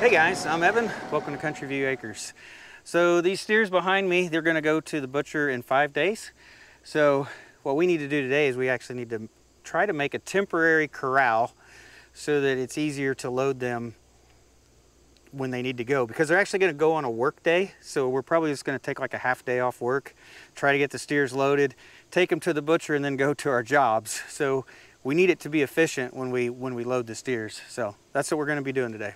Hey guys, I'm Evan. Welcome to Country View Acres. So these steers behind me, they're going to go to the butcher in 5 days. So what we need to do today is we actually need to try to make a temporary corral so that it's easier to load them when they need to go, because they're actually going to go on a work day. So we're probably just going to take like a half day off work, try to get the steers loaded, take them to the butcher, and then go to our jobs. So we need it to be efficient when we load the steers. So that's what we're going to be doing today.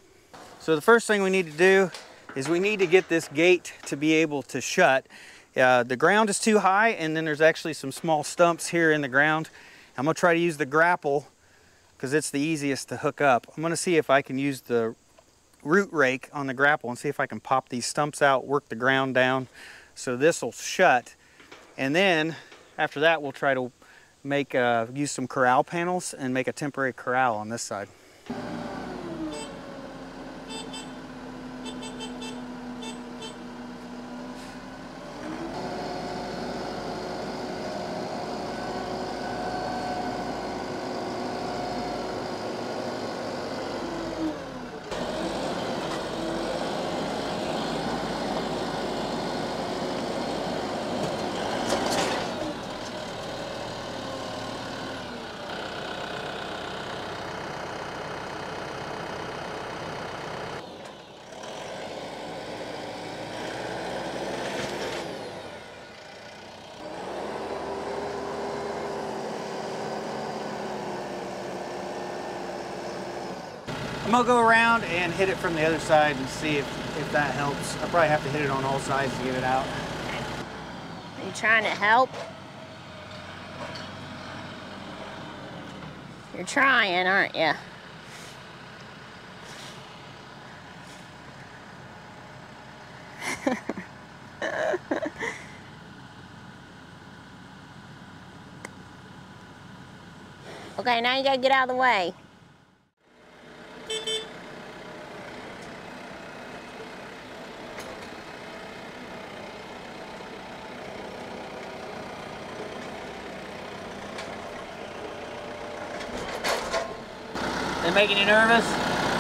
So the first thing we need to do is we need to get this gate to be able to shut. The ground is too high, and then there's actually some small stumps here in the ground. I'm going to try to use the grapple because it's the easiest to hook up. I'm going to see if I can use the root rake on the grapple and see if I can pop these stumps out, work the ground down so this will shut. And then after that we'll try to make use some corral panels and make a temporary corral on this side. I'm gonna go around and hit it from the other side and see if that helps. I'll probably have to hit it on all sides to get it out. Are you trying to help? You're trying, aren't you? Okay, now you gotta get out of the way. They making you nervous?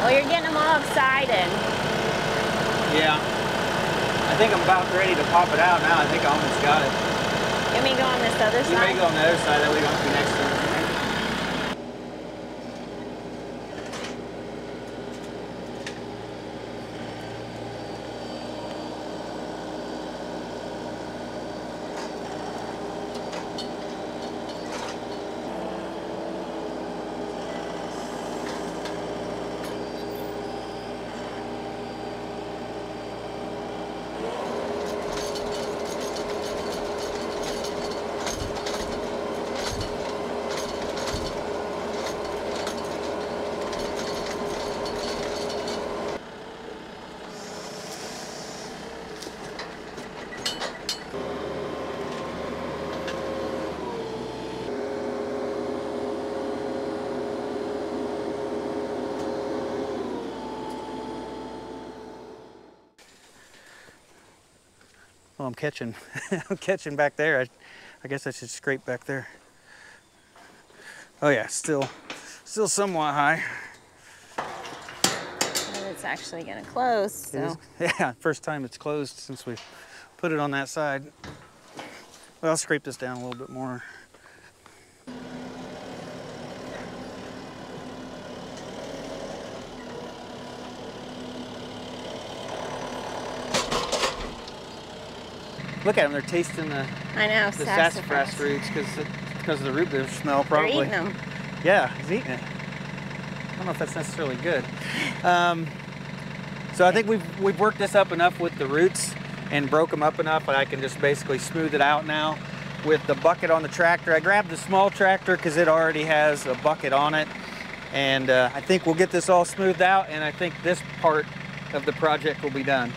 Well, you're getting them all excited. Yeah. I think I'm about ready to pop it out now. I think I almost got it. Let me go on this other side. You may go on the other side, that way you don't have to be next to it. Well, I'm catching, I'm catching back there. I guess I should scrape back there. Oh yeah, still somewhat high. And it's actually gonna close, so. Yeah, first time it's closed since we put it on that side. Well, I'll scrape this down a little bit more. Look at them, they're tasting the sassafras roots because of the root beer smell, probably. They're eating them. Yeah, he's eating it. I don't know if that's necessarily good. So I think we've worked this up enough with the roots and broke them up enough that I can just basically smooth it out now with the bucket on the tractor. I grabbed the small tractor because it already has a bucket on it. And I think we'll get this all smoothed out, and I think this part of the project will be done.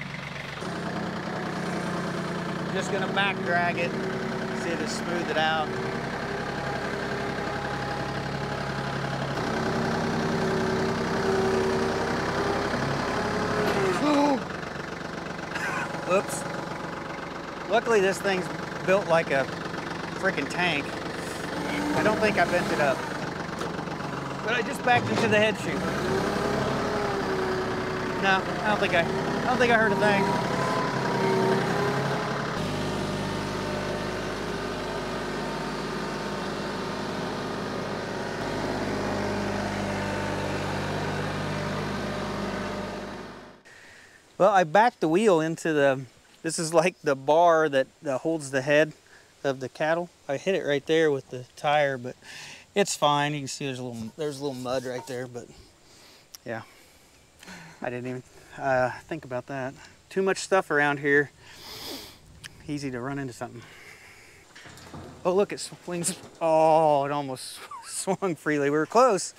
Just gonna back drag it, see if it smooth it out. Oops. Luckily this thing's built like a freaking tank. I don't think I bent it up. But I just backed into the head chute. No, I don't think I heard a thing. Well, I backed the wheel into this is like the bar that holds the head of the cattle. I hit it right there with the tire, but it's fine. You can see there's a little mud right there, but yeah, I didn't even think about that. Too much stuff around here. Easy to run into something. Oh, look, it swings. Oh, it almost swung freely. We were close.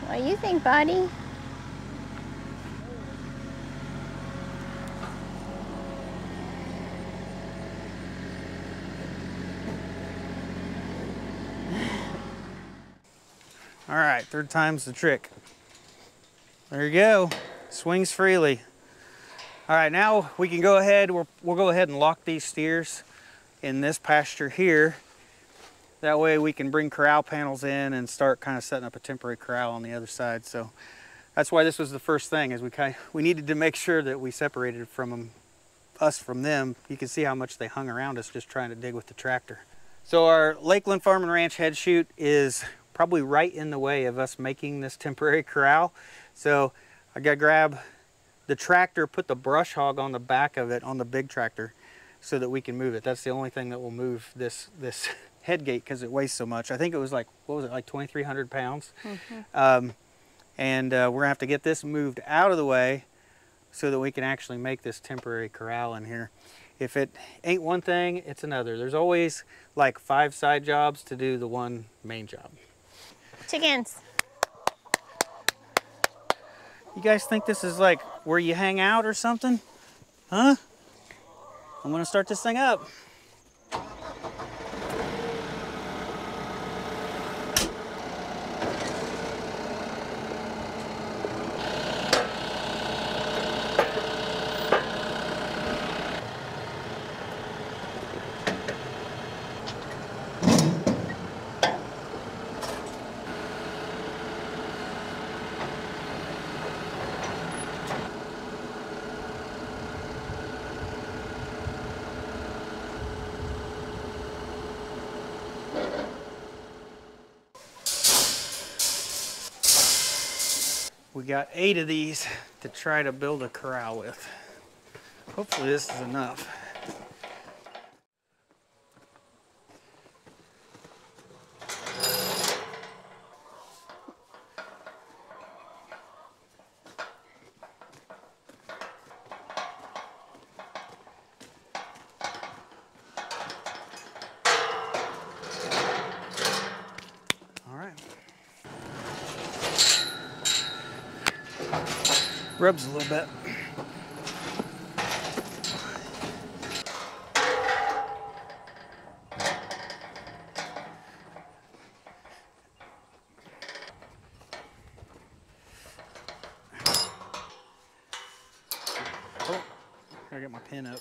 What do you think, buddy? All right, third time's the trick. There you go, swings freely. All right, now we can go ahead, we'll go ahead and lock these steers in this pasture here. That way we can bring corral panels in and start kind of setting up a temporary corral on the other side. So that's why this was the first thing, is we needed to make sure that we separated us from them. You can see how much they hung around us just trying to dig with the tractor. So our Lakeland Farm and Ranch head chute is probably right in the way of us making this temporary corral. So I gotta grab the tractor, put the brush hog on the back of it on the big tractor so that we can move it. That's the only thing that will move this head gate because it weighs so much. I think it was like, what was it, like 2,300 pounds? Mm-hmm. We're gonna have to get this moved out of the way so that we can actually make this temporary corral in here. If it ain't one thing, it's another. There's always like 5 side jobs to do the one main job. Chickens. You guys think this is like where you hang out or something? Huh? I'm gonna start this thing up. We got 8 of these to try to build a corral with. Hopefully this is enough. Rubs a little bit. Oh, gotta get my pin up.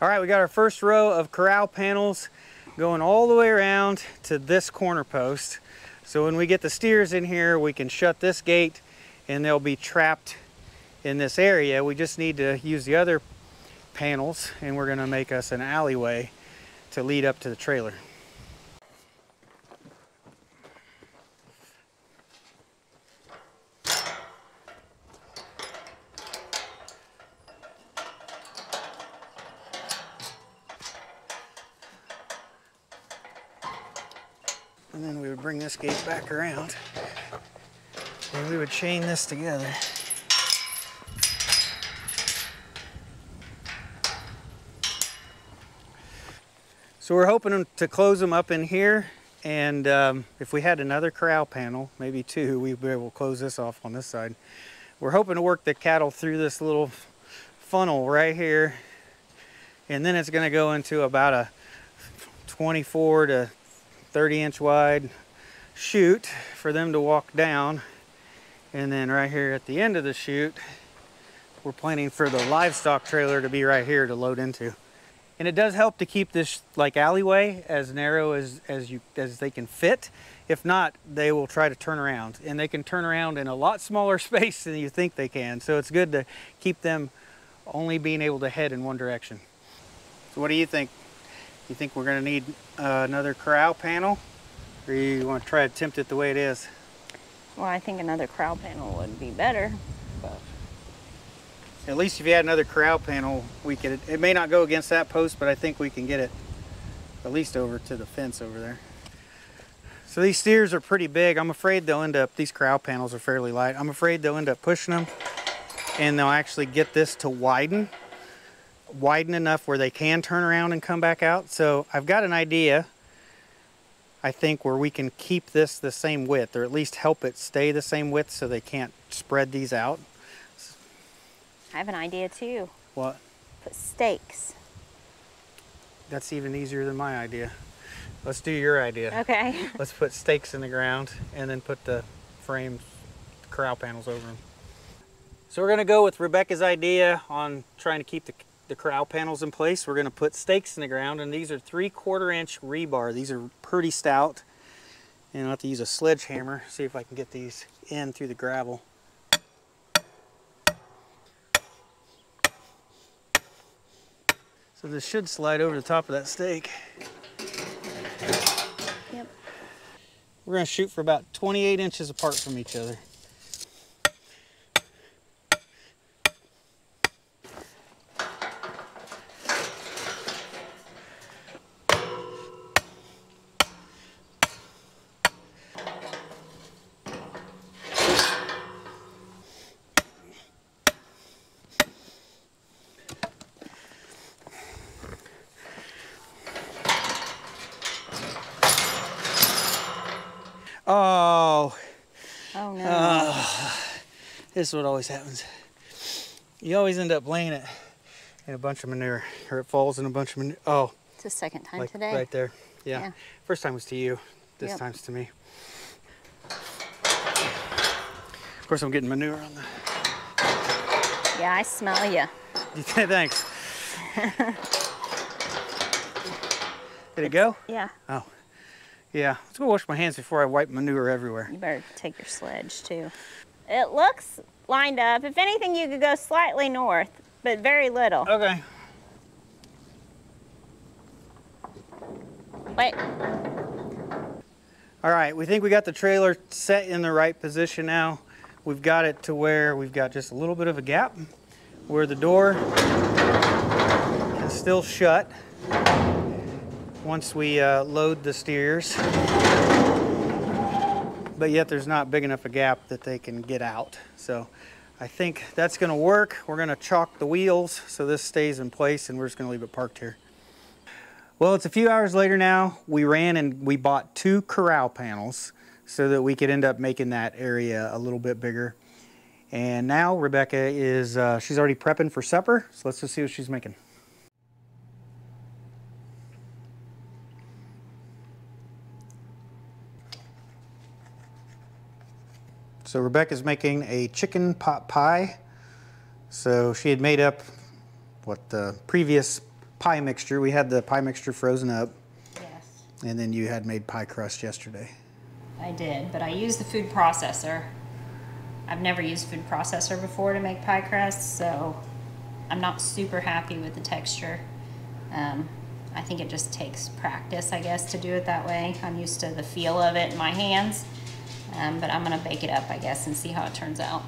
All right, we got our first row of corral panels going all the way around to this corner post. So when we get the steers in here, we can shut this gate and they'll be trapped in this area. We just need to use the other panels and we're gonna make us an alleyway to lead up to the trailer. And then we would bring this gate back around and we would chain this together. So we're hoping to close them up in here, and if we had another corral panel, maybe 2, we'd be able to close this off on this side. We're hoping to work the cattle through this little funnel right here, and then it's going to go into about a 24 to 30 inch wide chute for them to walk down. And then right here at the end of the chute, we're planning for the livestock trailer to be right here to load into. And it does help to keep this like alleyway as narrow as they can fit. If not, they will try to turn around, and they can turn around in a lot smaller space than you think they can. So it's good to keep them only being able to head in one direction. So what do you think? You think we're gonna need another corral panel, or you want to try to attempt it the way it is? Well, I think another corral panel would be better. But at least if you had another corral panel, we could, it may not go against that post, but I think we can get it at least over to the fence over there. So these steers are pretty big. I'm afraid they'll end up, these corral panels are fairly light. I'm afraid they'll end up pushing them, and they'll actually get this to widen enough where they can turn around and come back out. So I've got an idea, I think, where we can keep this the same width, or at least help it stay the same width so they can't spread these out. I have an idea too. What? Put stakes. That's even easier than my idea. Let's do your idea. Okay. Let's put stakes in the ground and then put the frames, the corral panels over them. So we're gonna go with Rebecca's idea on trying to keep the corral panels in place. We're gonna put stakes in the ground, and these are 3/4 inch rebar. These are pretty stout. And I'll have to use a sledgehammer, see if I can get these in through the gravel. So this should slide over the top of that stake. Yep. We're gonna shoot for about 28 inches apart from each other. Oh. Oh no. This is what always happens. You always end up laying it in a bunch of manure, or it falls in a bunch of manure. Oh. It's the second time like today. right there. Yeah. First time was to you. This Yep. time's to me. Of course, I'm getting manure on the... Yeah, I smell you. Thanks. Did it go? Yeah. Oh. Yeah, let's go wash my hands before I wipe manure everywhere. You better take your sledge too. It looks lined up. If anything, you could go slightly north, but very little. Okay. Wait. All right, we think we got the trailer set in the right position now. We've got it to where we've got just a little bit of a gap where the door can still shut once we load the steers, but yet there's not big enough a gap that they can get out. So I think that's gonna work. We're gonna chalk the wheels so this stays in place, and we're just gonna leave it parked here. Well, it's a few hours later now. We ran and we bought 2 corral panels so that we could end up making that area a little bit bigger. And now Rebecca is, she's already prepping for supper, so let's just see what she's making. So Rebecca's making a chicken pot pie. So she had made up what the previous pie mixture. We had the pie mixture frozen up. Yes, And then you had made pie crust yesterday. I did, but I used the food processor. I've never used food processor before to make pie crust, so I'm not super happy with the texture. I think it just takes practice, I guess, to do it that way. I'm used to the feel of it in my hands, but I'm gonna bake it up, I guess, and see how it turns out.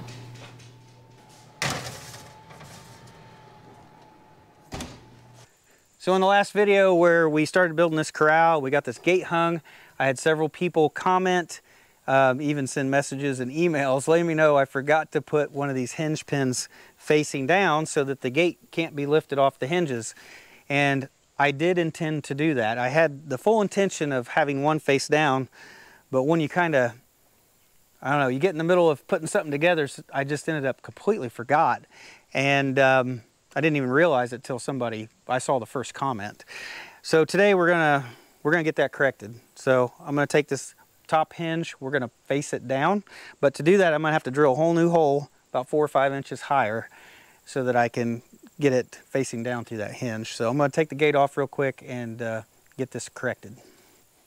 So in the last video where we started building this corral, we got this gate hung. I had several people comment, even send messages and emails letting me know I forgot to put one of these hinge pins facing down so that the gate can't be lifted off the hinges. And I did intend to do that. I had the full intention of having one face down, but when you kind of, I don't know, you get in the middle of putting something together, I just ended up completely forgot. And I didn't even realize it till I saw the first comment. So today we're gonna get that corrected. So I'm gonna take this top hinge, we're gonna face it down. But to do that, I'm gonna have to drill a whole new hole about 4 or 5 inches higher so that I can get it facing down through that hinge. So I'm gonna take the gate off real quick and get this corrected.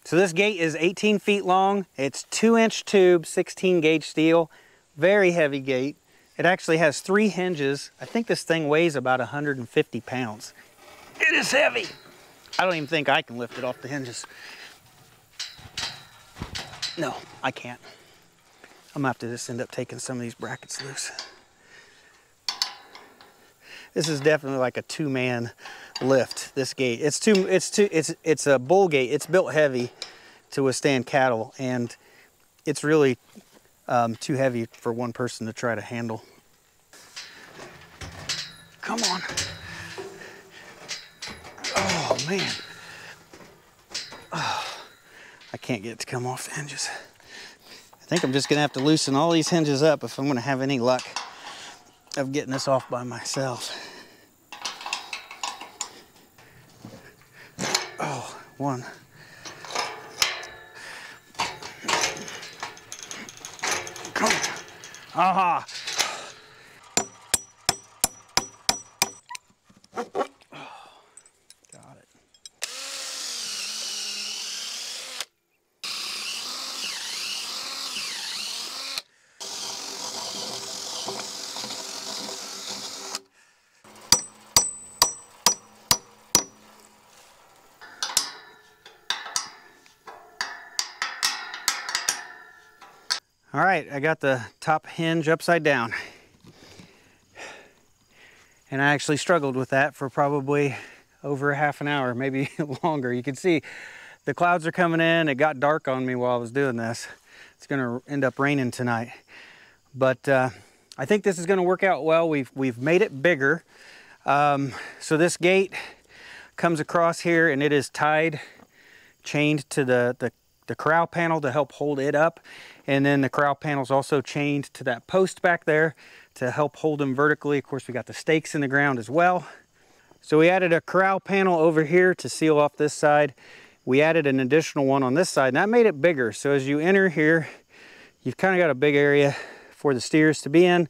So this gate is 18 feet long. It's 2-inch tube, 16 gauge steel, very heavy gate. It actually has 3 hinges. I think this thing weighs about 150 pounds. It is heavy. I don't even think I can lift it off the hinges. No, I can't. I'm gonna have to just end up taking some of these brackets loose. This is definitely like a 2-man lift, this gate. It's a bull gate. It's built heavy to withstand cattle, and it's really too heavy for one person to try to handle. Come on. Oh man. Oh, I can't get it to come off the hinges. I think I'm just gonna have to loosen all these hinges up if I'm gonna have any luck of getting this off by myself. Oh, one. Come on. Aha. Got it. All right, I got the top hinge upside down. And I actually struggled with that for probably over half an hour, maybe longer. You can see the clouds are coming in. It got dark on me while I was doing this. It's gonna end up raining tonight. But I think this is gonna work out well. We've made it bigger. So this gate comes across here and it is chained to the corral panel to help hold it up. And then the corral panel's also chained to that post back there to help hold them vertically. Of course, we got the stakes in the ground as well. So we added a corral panel over here to seal off this side. We added an additional one on this side, and that made it bigger. So as you enter here, you've kind of got a big area for the steers to be in.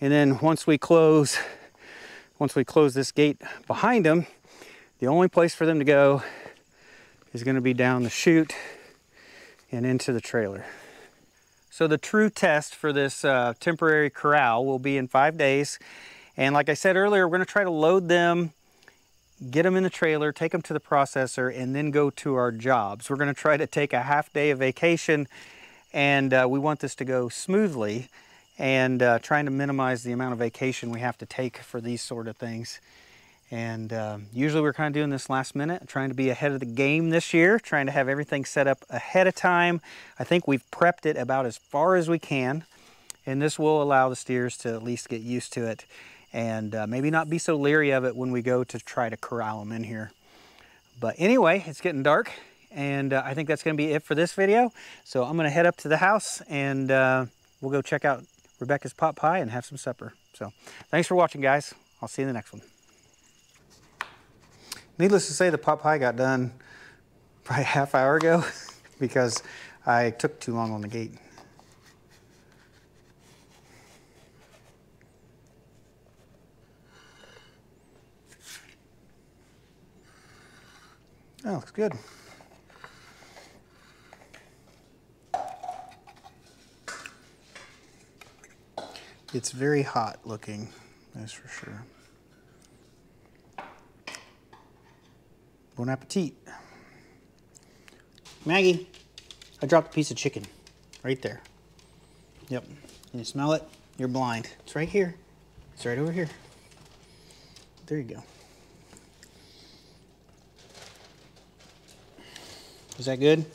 And then once we close this gate behind them, the only place for them to go is going to be down the chute and into the trailer. So the true test for this temporary corral will be in 5 days. And like I said earlier, we're gonna try to load them, get them in the trailer, take them to the processor, and then go to our jobs. We're gonna try to take a half day of vacation, and we want this to go smoothly, and trying to minimize the amount of vacation we have to take for these sort of things. And usually we're kind of doing this last minute, trying to be ahead of the game this year, trying to have everything set up ahead of time. I think we've prepped it about as far as we can, and this will allow the steers to at least get used to it and maybe not be so leery of it when we go to try to corral them in here. But anyway, it's getting dark, and I think that's going to be it for this video. So I'm going to head up to the house, and we'll go check out Rebecca's pot pie and have some supper. So thanks for watching, guys. I'll see you in the next one. Needless to say, the pot pie got done probably a half hour ago because I took too long on the gate. Oh, looks good. It's very hot looking, that's for sure. Bon appetit. Maggie, I dropped a piece of chicken right there. Yep. Can you smell it? You're blind. It's right here. It's right over here. There you go. Is that good?